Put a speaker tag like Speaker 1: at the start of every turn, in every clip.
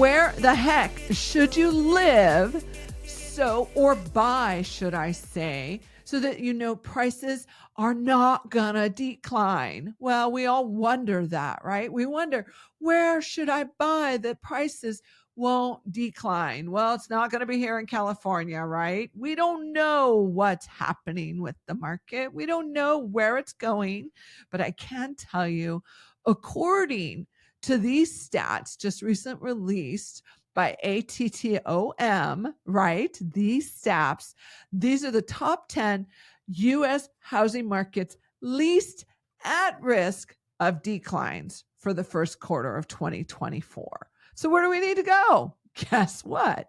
Speaker 1: Where the heck should you live or buy, should I say, so that you know prices are not gonna decline? Well, we all wonder that, right? We wonder, where should I buy that prices won't decline? Well, it's not gonna be here in California, right? We don't know what's happening with the market. We don't know where it's going, but I can tell you, according to these stats just recently released by ATTOM, right? These stats, these are the top 10 US housing markets least at risk of declines for the first quarter of 2024. So where do we need to go? Guess what?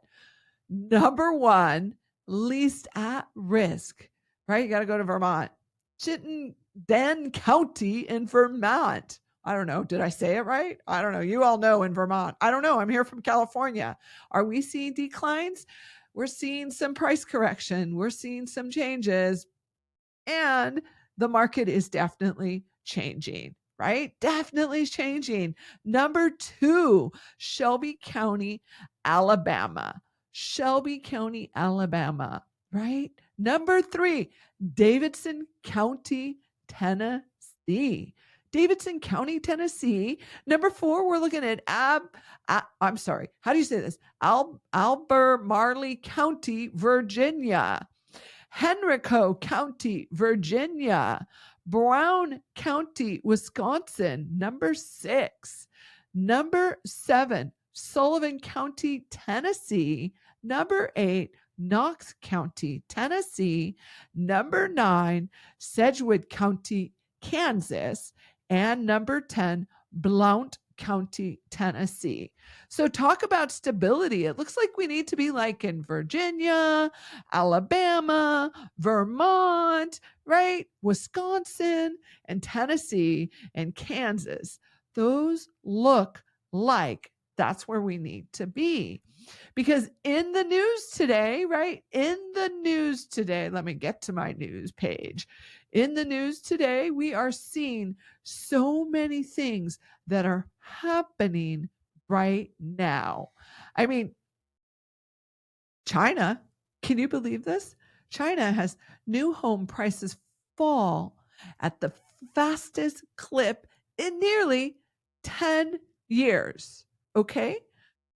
Speaker 1: Number one, least at risk, right? You got to go to Vermont. Chittenden County in Vermont. I don't know. Did I say it right? I don't know. You all know in Vermont. I don't know. I'm here from California. Are we seeing declines? We're seeing some price correction. We're seeing some changes. And the market is definitely changing, right? Definitely changing. Number two, Shelby County, Alabama. Shelby County, Alabama, right? Number three, Davidson County, Tennessee. Davidson County, Tennessee. Number four, we're looking at I'm sorry. How do you say this? Albemarle County, Virginia. Henrico County, Virginia. Brown County, Wisconsin. Number six. Number seven, Sullivan County, Tennessee. Number eight, Knox County, Tennessee. Number nine, Sedgwick County, Kansas. And number 10, Blount County, Tennessee. So talk about stability. It looks like we need to be like in Virginia, Alabama, Vermont, right? Wisconsin and Tennessee and Kansas. Those look like that's where we need to be. Because in the news today, right? In the news today, let me get to my news page. In the news today, we are seeing so many things that are happening right now. I mean, China, can you believe this? China has new home prices fall at the fastest clip in nearly 10 years. Okay?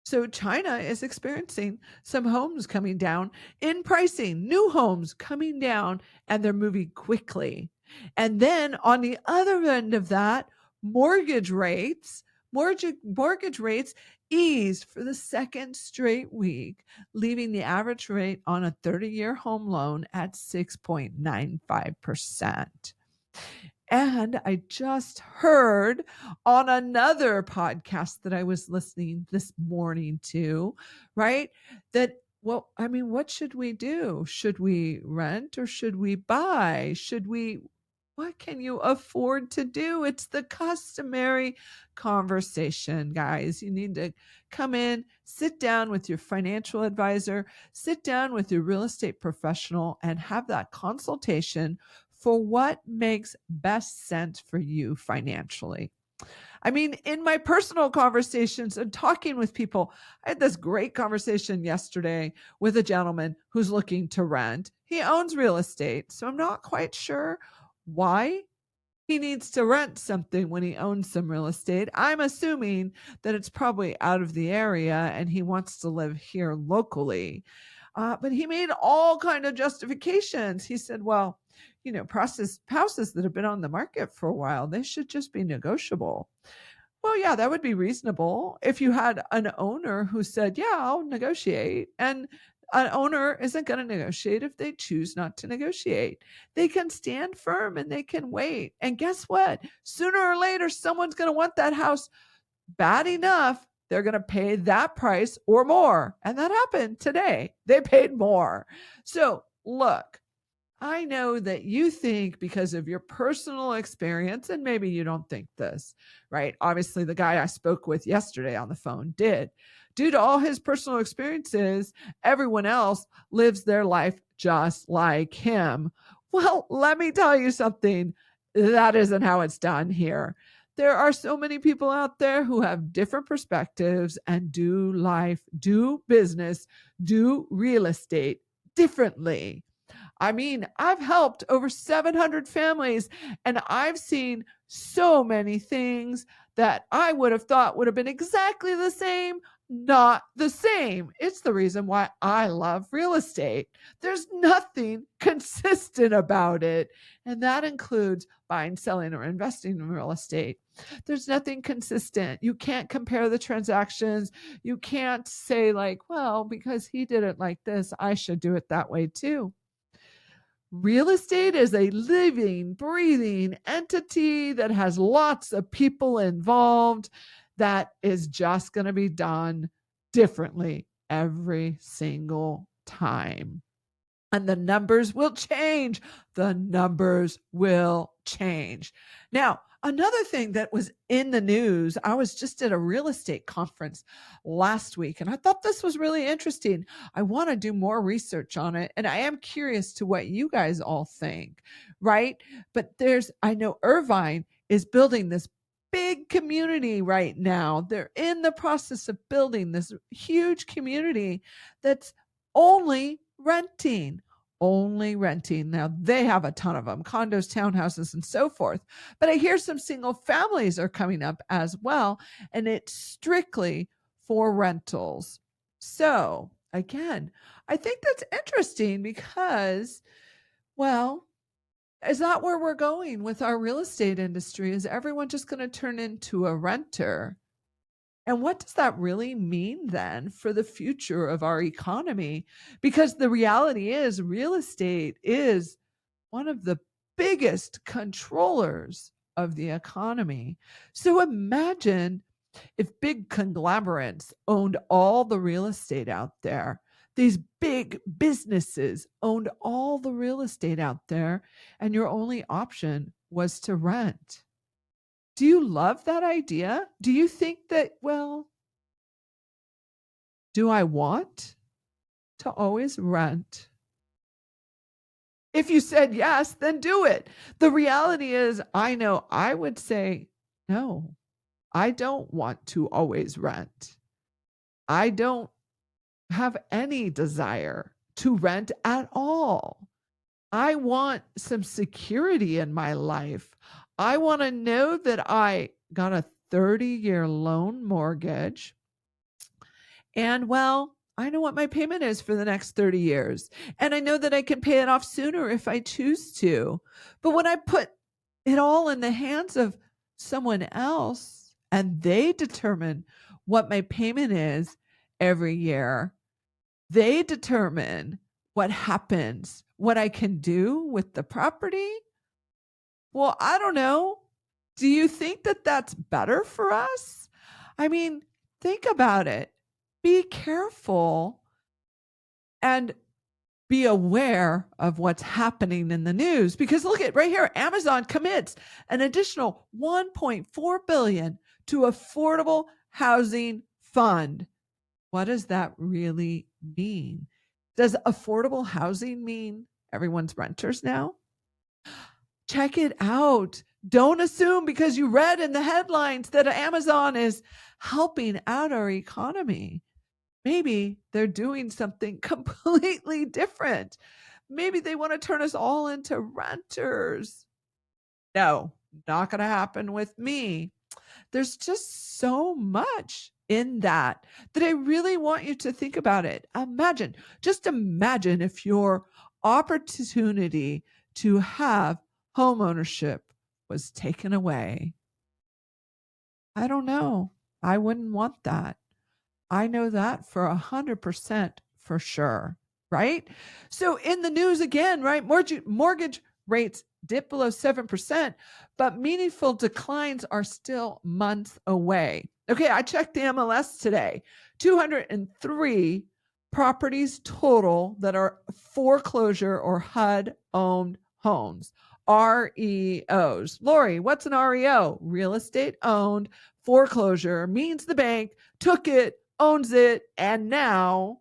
Speaker 1: So China is experiencing some homes coming down in pricing, new homes coming down, and they're moving quickly. And then on the other end of that, mortgage rates eased for the second straight week, leaving the average rate on a 30-year home loan at 6.95%. And I just heard on another podcast that I was listening this morning to, right? That, well, I mean, what should we do? Should we rent or should we buy? What can you afford to do? It's the customary conversation, guys. You need to come in, sit down with your financial advisor, sit down with your real estate professional, and have that consultation for what makes best sense for you financially. I mean, in my personal conversations and talking with people, I had this great conversation yesterday with a gentleman who's looking to rent. He owns real estate, so I'm not quite sure why he needs to rent something when he owns some real estate. I'm assuming that it's probably out of the area and he wants to live here locally. But he made all kind of justifications. He said, well, you know, houses that have been on the market for a while, they should just be negotiable. Well, yeah, that would be reasonable if you had an owner who said, yeah, I'll negotiate. And an owner isn't going to negotiate if they choose not to negotiate. They can stand firm and they can wait. And guess what? Sooner or later, someone's going to want that house bad enough. They're going to pay that price or more. And that happened today. They paid more. So look, I know that you think because of your personal experience, and maybe you don't think this, right? Obviously, the guy I spoke with yesterday on the phone did. Due to all his personal experiences, everyone else lives their life just like him. Well, let me tell you something. That isn't how it's done here. There are so many people out there who have different perspectives and do life, do business, do real estate differently. I mean, I've helped over 700 families and I've seen so many things that I would have thought would have been exactly the same, not the same. It's the reason why I love real estate. There's nothing consistent about it, and that includes buying, selling, or investing in real estate. There's nothing consistent. You can't compare the transactions. You can't say, like, well, because he did it like this, I should do it that way too. Real estate is a living, breathing entity that has lots of people involved that is just going to be done differently every single time. And the numbers will change. The numbers will change. Now, another thing that was in the news, I was just at a real estate conference last week, and I thought this was really interesting. I want to do more research on it, and I am curious to what you guys all think, right? But I know Irvine is building this big community right now. They're in the process of building this huge community that's only renting. Now, they have a ton of them, condos, townhouses, and so forth. But I hear some single families are coming up as well, and it's strictly for rentals. So, again, I think that's interesting because, well, is that where we're going with our real estate industry? Is everyone just going to turn into a renter? And what does that really mean then for the future of our economy? Because the reality is, real estate is one of the biggest controllers of the economy. So imagine if big conglomerates owned all the real estate out there. These big businesses owned all the real estate out there, and your only option was to rent. Do you love that idea? Do you think that, well, do I want to always rent? If you said yes, then do it. The reality is, I know I would say, no, I don't want to always rent. I don't have any desire to rent at all. I want some security in my life. I want to know that I got a 30-year loan mortgage. And, well, I know what my payment is for the next 30 years. And I know that I can pay it off sooner if I choose to. But when I put it all in the hands of someone else and they determine what my payment is every year, they determine what happens, what I can do with the property. Well, I don't know. Do you think that that's better for us? I mean, think about it. Be careful and be aware of what's happening in the news, because look at right here, Amazon commits an additional $1.4 billion to affordable housing fund. What does that really mean? Does affordable housing mean everyone's renters now? Check it out. Don't assume because you read in the headlines that Amazon is helping out our economy. Maybe they're doing something completely different. Maybe they want to turn us all into renters. No, not going to happen with me. There's just so much in that I really want you to think about it. Just imagine if your opportunity to have home ownership was taken away. I don't know. I wouldn't want that. I know that for 100% for sure, right? So in the news again, right? Mortgage rates dip below 7%, but meaningful declines are still months away. Okay, I checked the MLS today. 203 properties total that are foreclosure or HUD-owned homes. REOs. Lori, what's an REO? Real estate owned. Foreclosure means the bank took it, owns it, and now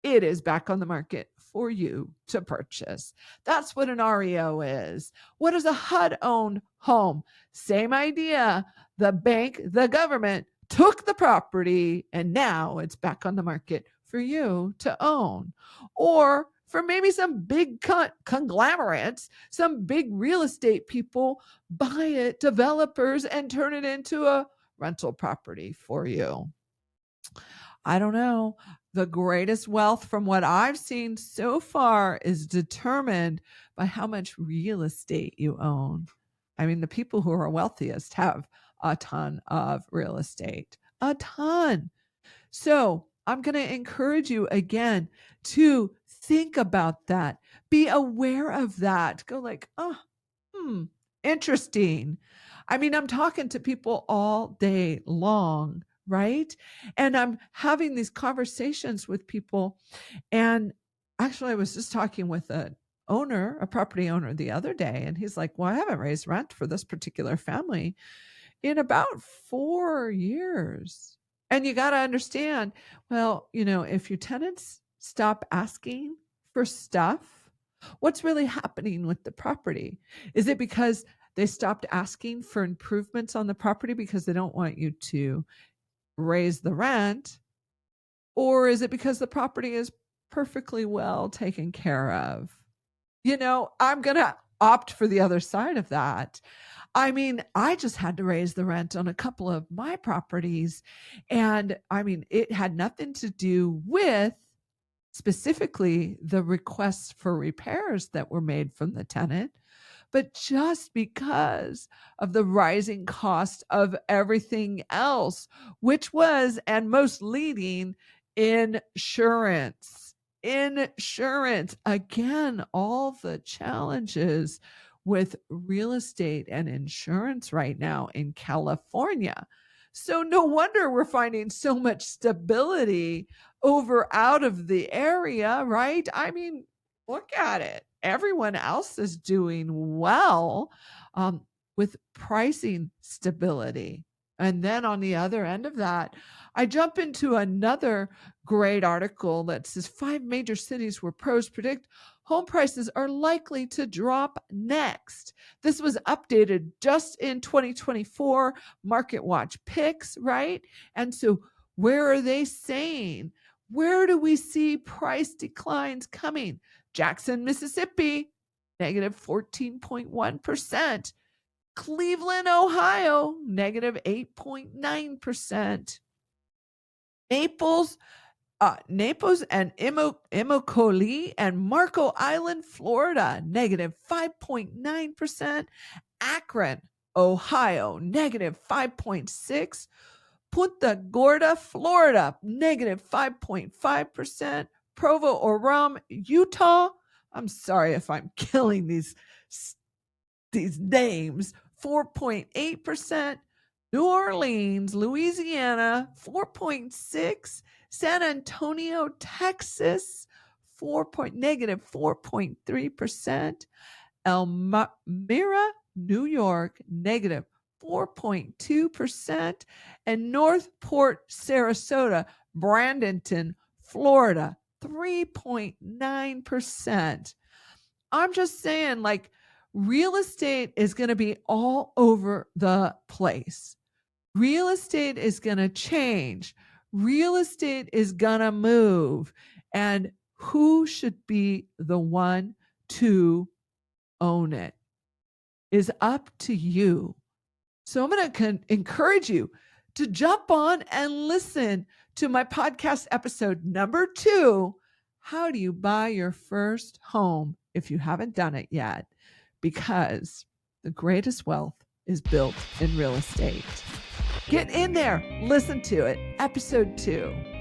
Speaker 1: it is back on the market for you to purchase. That's what an REO is. What is a HUD-owned home? Same idea. The bank, the government took the property and now it's back on the market for you to own. Or for maybe some big conglomerates, some big real estate people buy it, developers, and turn it into a rental property for you. I don't know. The greatest wealth from what I've seen so far is determined by how much real estate you own. I mean, the people who are wealthiest have a ton of real estate, a ton. So I'm going to encourage you again to think about that. Be aware of that. Go like, interesting. I mean, I'm talking to people all day long, right? And I'm having these conversations with people. And actually, I was just talking with a property owner the other day, and he's like, well, I haven't raised rent for this particular family in about 4 years. And you got to understand, well, if your tenants stop asking for stuff, what's really happening with the property? Is it because they stopped asking for improvements on the property because they don't want you to raise the rent? Or is it because the property is perfectly well taken care of? I'm going to opt for the other side of that. I mean, I just had to raise the rent on a couple of my properties. And I mean, it had nothing to do with specifically the requests for repairs that were made from the tenant, but just because of the rising cost of everything else, which was, and most leading, insurance. Insurance. Again, all the challenges with real estate and insurance right now in California. So no wonder we're finding so much stability out of the area, right? I mean, look at it. Everyone else is doing well with pricing stability. And then on the other end of that, I jump into another great article that says 5 major cities where pros predict home prices are likely to drop next. This was updated just in 2024 Market Watch picks, right? And so where are they saying? Where do we see price declines coming? Jackson, Mississippi, negative 14.1%. Cleveland, Ohio, negative 8.9%. Naples and Immokalee and Marco Island, Florida, negative 5.9%. Akron, Ohio, negative 5.6%. Punta Gorda, Florida, negative 5.5%. Provo or Rum, Utah. I'm sorry if I'm killing these names. 4.8%. New Orleans, Louisiana, 4.6%. San Antonio, Texas, negative 4.3%. Elmira, New York, negative 4.2%. And Northport, Sarasota, Bradenton, Florida, 3.9%. I'm just saying, like, real estate is going to be all over the place. Real estate is going to change. Real estate is going to move. And who should be the one to own it is up to you. So I'm going to encourage you to jump on and listen to my podcast episode number 2. How do you buy your first home if you haven't done it yet? Because the greatest wealth is built in real estate. Get in there, listen to it. Episode 2.